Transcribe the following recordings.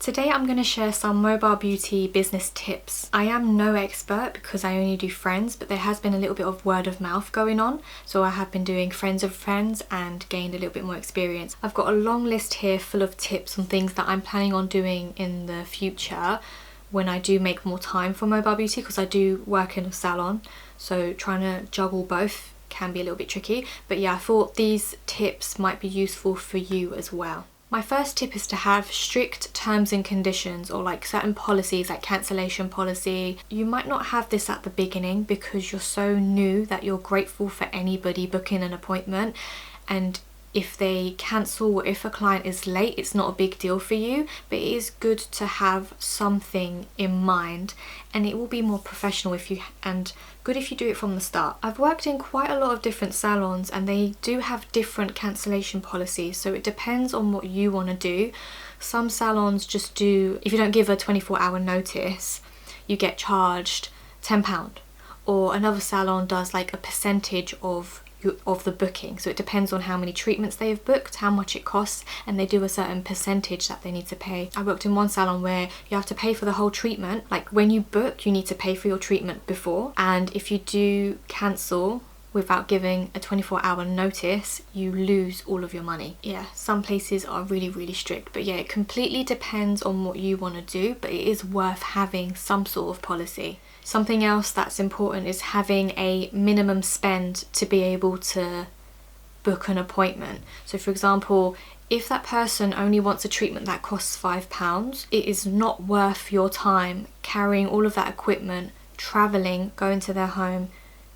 Today I'm going to share some mobile beauty business tips. I am no expert because I only do friends, but there has been a little bit of word of mouth going on. So I have been doing friends of friends and gained a little bit more experience. I've got a long list here full of tips on things that I'm planning on doing in the future when I do make more time for mobile beauty, because I do work in a salon. So trying to juggle both can be a little bit tricky. But yeah, I thought these tips might be useful for you as well. My first tip is to have strict terms and conditions, or like certain policies like cancellation policy. You might not have this at the beginning because you're so new that you're grateful for anybody booking an appointment, and if they cancel or if a client is late, it's not a big deal for you, but it is good to have something in mind, and it will be more professional and good if you do it from the start. I've worked in quite a lot of different salons and they do have different cancellation policies, so it depends on what you want to do. Some salons just do, if you don't give a 24-hour notice, you get charged £10, or another salon does like a percentage of the booking. So it depends on how many treatments they have booked, how much it costs, and they do a certain percentage that they need to pay. I worked in one salon where you have to pay for the whole treatment. Like when you book, you need to pay for your treatment before, and if you do cancel without giving a 24-hour notice, you lose all of your money. Yeah, some places are really strict, but yeah, it completely depends on what you want to do, but it is worth having some sort of policy. Something else that's important is having a minimum spend to be able to book an appointment. So for example, if that person only wants a treatment that costs £5, it is not worth your time carrying all of that equipment, travelling, going to their home,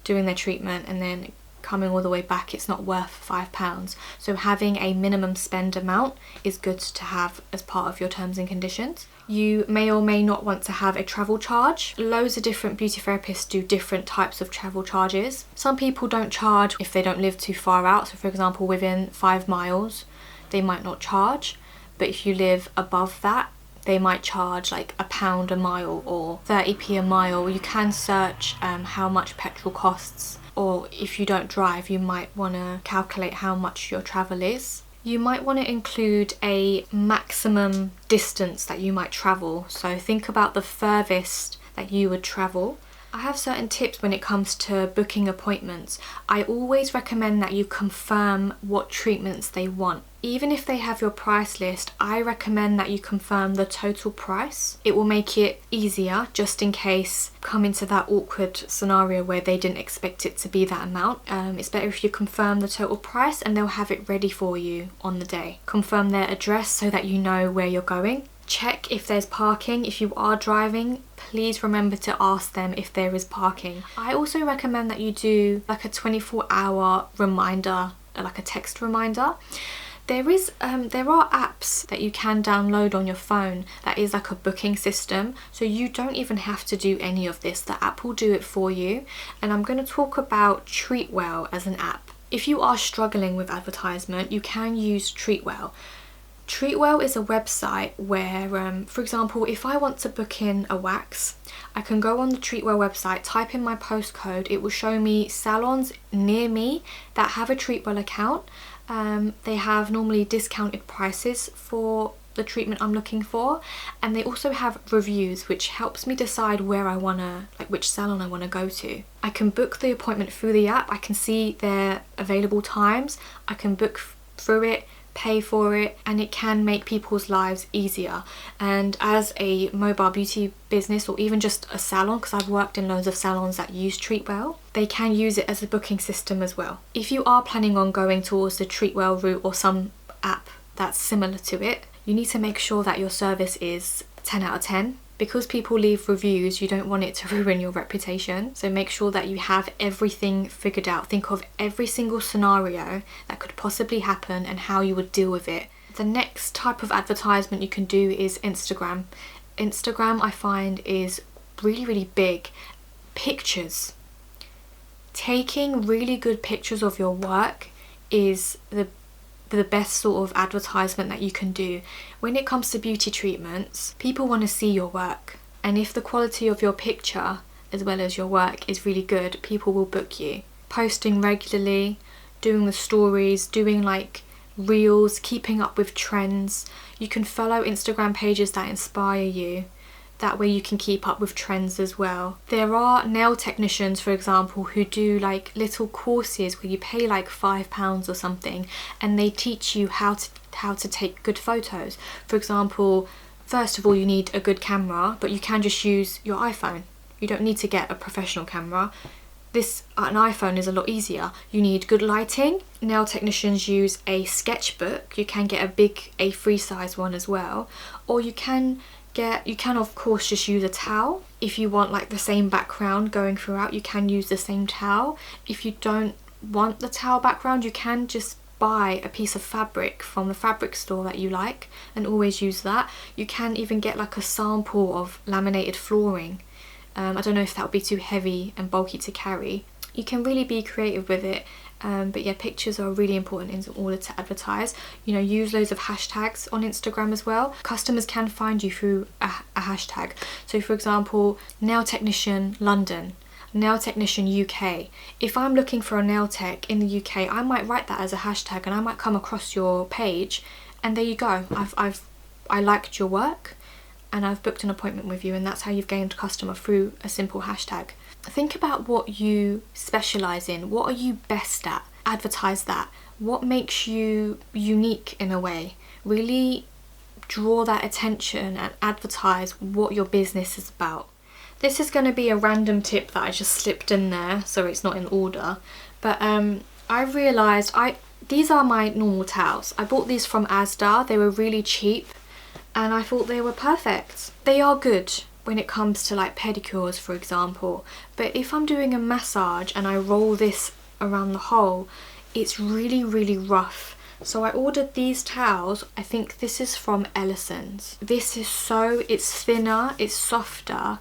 doing their treatment, and then coming all the way back. It's not worth £5. So having a minimum spend amount is good to have as part of your terms and conditions. You may or may not want to have a travel charge. Loads of different beauty therapists do different types of travel charges. Some people don't charge if they don't live too far out. So for example, within 5 miles, they might not charge. But if you live above that, they might charge like £1 a mile or 30p a mile. You can search how much petrol costs, or if you don't drive, you might want to calculate how much your travel is. You might want to include a maximum distance that you might travel. So think about the furthest that you would travel. I have certain tips when it comes to booking appointments. I always recommend that you confirm what treatments they want. Even if they have your price list, I recommend that you confirm the total price. It will make it easier, just in case come into that awkward scenario where they didn't expect it to be that amount. It's better if you confirm the total price and they'll have it ready for you on the day. Confirm their address so that you know where you're going. Check if there's parking. If you are driving, please remember to ask them if there is parking. I also recommend that you do like a 24-hour reminder, like a text reminder. There are apps that you can download on your phone that is like a booking system, so you don't even have to do any of this. The app will do it for you, and I'm going to talk about Treatwell as an app. If you are struggling with advertisement, you can use Treatwell. Treatwell is a website where, for example, if I want to book in a wax, I can go on the Treatwell website, type in my postcode, it will show me salons near me that have a Treatwell account. They have normally discounted prices for the treatment I'm looking for, and they also have reviews, which helps me decide where I wanna, like which salon I wanna go to. I can book the appointment through the app. I can see their available times. I can book through it, pay for it, and it can make people's lives easier. And as a mobile beauty business, or even just a salon, because I've worked in loads of salons that use Treatwell, they can use it as a booking system as well. If you are planning on going towards the Treatwell route or some app that's similar to it, you need to make sure that your service is 10 out of 10. Because people leave reviews, you don't want it to ruin your reputation. So make sure that you have everything figured out. Think of every single scenario that could possibly happen and how you would deal with it. The next type of advertisement you can do is Instagram. Instagram, I find, is really big. Pictures. Taking really good pictures of your work is the best sort of advertisement that you can do. When it comes to beauty treatments, people want to see your work, and if the quality of your picture as well as your work is really good, people will book you. Posting regularly, doing the stories, doing like reels, keeping up with trends. You can follow Instagram pages that inspire you. That way you can keep up with trends as well. There are nail technicians, for example, who do like little courses where you pay like £5 or something, and they teach you how to take good photos. For example, first of all, you need a good camera, but you can just use your iPhone. You don't need to get a professional camera. An iPhone is a lot easier. You need good lighting. Nail technicians use a sketchbook. You can get a big A3 size one as well, or you can of course just use a towel. If you want like the same background going throughout, you can use the same towel. If you don't want the towel background, you can just buy a piece of fabric from the fabric store that you like and always use that. You can even get like a sample of laminated flooring. I don't know if that would be too heavy and bulky to carry. You can really be creative with it. But yeah, pictures are really important in order to advertise. You know, use loads of hashtags on Instagram as well. Customers can find you through a hashtag. So for example, nail technician London, nail technician UK. If I'm looking for a nail tech in the UK, I might write that as a hashtag and I might come across your page, and there you go. I liked your work and I've booked an appointment with you, and that's how you've gained customer through a simple hashtag. Think about what you specialise in. What are you best at? Advertise that. What makes you unique in a way? Really draw that attention and advertise what your business is about. This is going to be a random tip that I just slipped in there, so it's not in order. But I realised these are my normal towels. I bought these from Asda. They were really cheap and I thought they were perfect. They are good when it comes to like pedicures, for example, but if I'm doing a massage and I roll this around the hole, it's really rough. So I ordered these towels. I think this is from Ellisons. It's thinner, it's softer,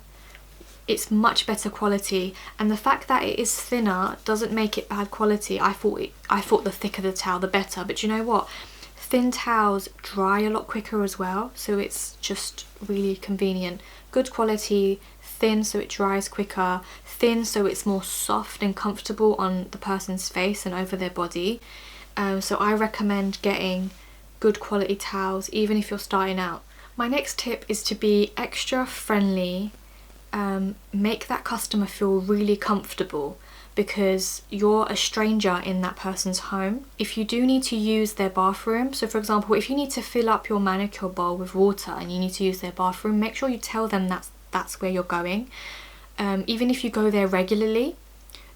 it's much better quality, and the fact that it is thinner doesn't make it bad quality. I thought the thicker the towel the better, but you know what? Thin towels dry a lot quicker as well, so it's just really convenient. Good quality, thin so it dries quicker, thin so it's more soft and comfortable on the person's face and over their body. So I recommend getting good quality towels even if you're starting out. My next tip is to be extra friendly. Make that customer feel really comfortable, because you're a stranger in that person's home. If you do need to use their bathroom, so for example, if you need to fill up your manicure bowl with water and you need to use their bathroom, make sure you tell them that's where you're going. Even if you go there regularly,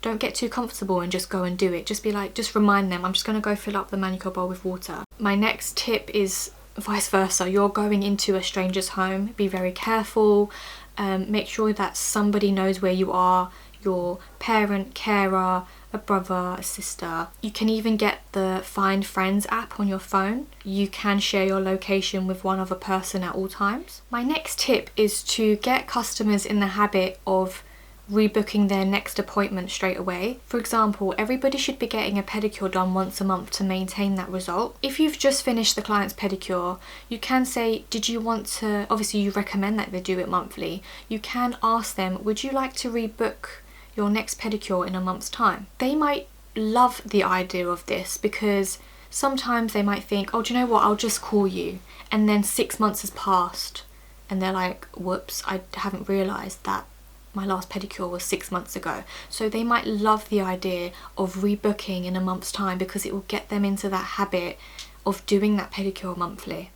don't get too comfortable and just go and do it. Just remind them, I'm just going to go fill up the manicure bowl with water. My next tip is vice versa. You're going into a stranger's home, be very careful. Make sure that somebody knows where you are, your parent, carer, a brother, a sister. You can even get the Find Friends app on your phone. You can share your location with one other person at all times. My next tip is to get customers in the habit of rebooking their next appointment straight away. For example, everybody should be getting a pedicure done once a month to maintain that result. If you've just finished the client's pedicure, you can say, did you want to, obviously you recommend that they do it monthly. You can ask them, would you like to rebook your next pedicure in a month's time? They might love the idea of this, because sometimes they might think, oh, do you know what, I'll just call you, and then 6 months has passed and they're like, whoops, I haven't realised that my last pedicure was 6 months ago. So they might love the idea of rebooking in a month's time, because it will get them into that habit of doing that pedicure monthly.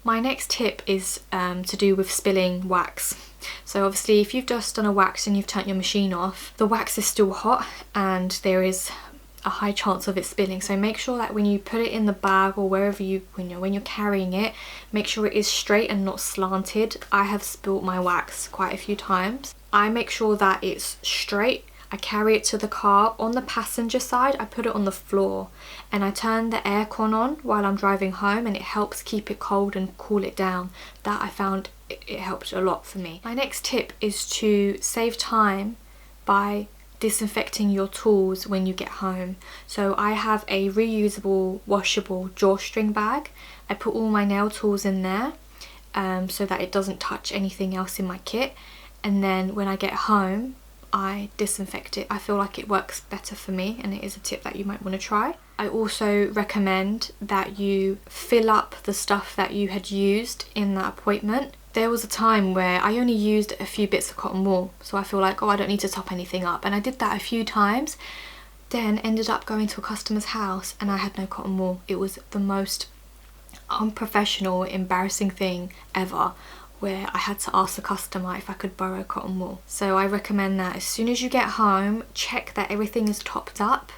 My next tip is to do with spilling wax. So obviously if you've just done a wax and you've turned your machine off, the wax is still hot and there is a high chance of it spilling. So make sure that when you put it in the bag or wherever when you're carrying it, make sure it is straight and not slanted. I have spilt my wax quite a few times. I make sure that it's straight. I carry it to the car. On the passenger side, I put it on the floor and I turn the aircon on while I'm driving home, and it helps keep it cold and cool it down. That I found it helped a lot for me. My next tip is to save time by disinfecting your tools when you get home. So I have a reusable washable drawstring bag. I put all my nail tools in there so that it doesn't touch anything else in my kit, and then when I get home I disinfect it. I feel like it works better for me, and it is a tip that you might want to try. I also recommend that you fill up the stuff that you had used in that appointment. There was a time where I only used a few bits of cotton wool, so I feel like, oh, I don't need to top anything up, and I did that a few times, then ended up going to a customer's house and I had no cotton wool. It was the most unprofessional, embarrassing thing ever, where I had to ask the customer if I could borrow cotton wool. So I recommend that as soon as you get home, check that everything is topped up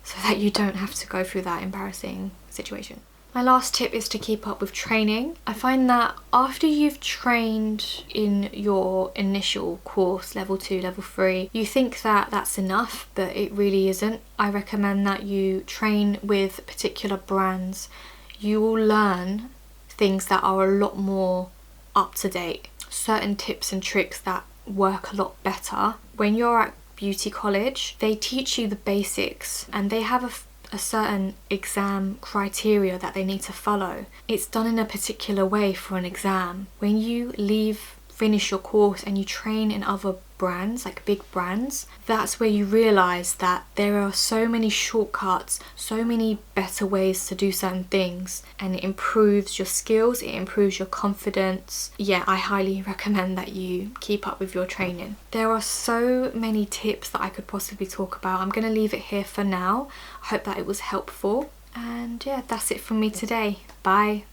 so that you don't have to go through that embarrassing situation. My last tip is to keep up with training. I find that after you've trained in your initial course, level 2, level 3, you think that that's enough, but it really isn't. I recommend that you train with particular brands. You will learn things that are a lot more up to date, certain tips and tricks that work a lot better. When you're at beauty college, they teach you the basics and they have a certain exam criteria that they need to follow. It's done in a particular way for an exam. When you finish your course and you train in other brands, like big brands, that's where you realize that there are so many shortcuts, so many better ways to do certain things, and it improves your skills, it improves your confidence. Yeah, I highly recommend that you keep up with your training. There are so many tips that I could possibly talk about. I'm going to leave it here for now. I hope that it was helpful, and yeah, that's it from me today. Bye.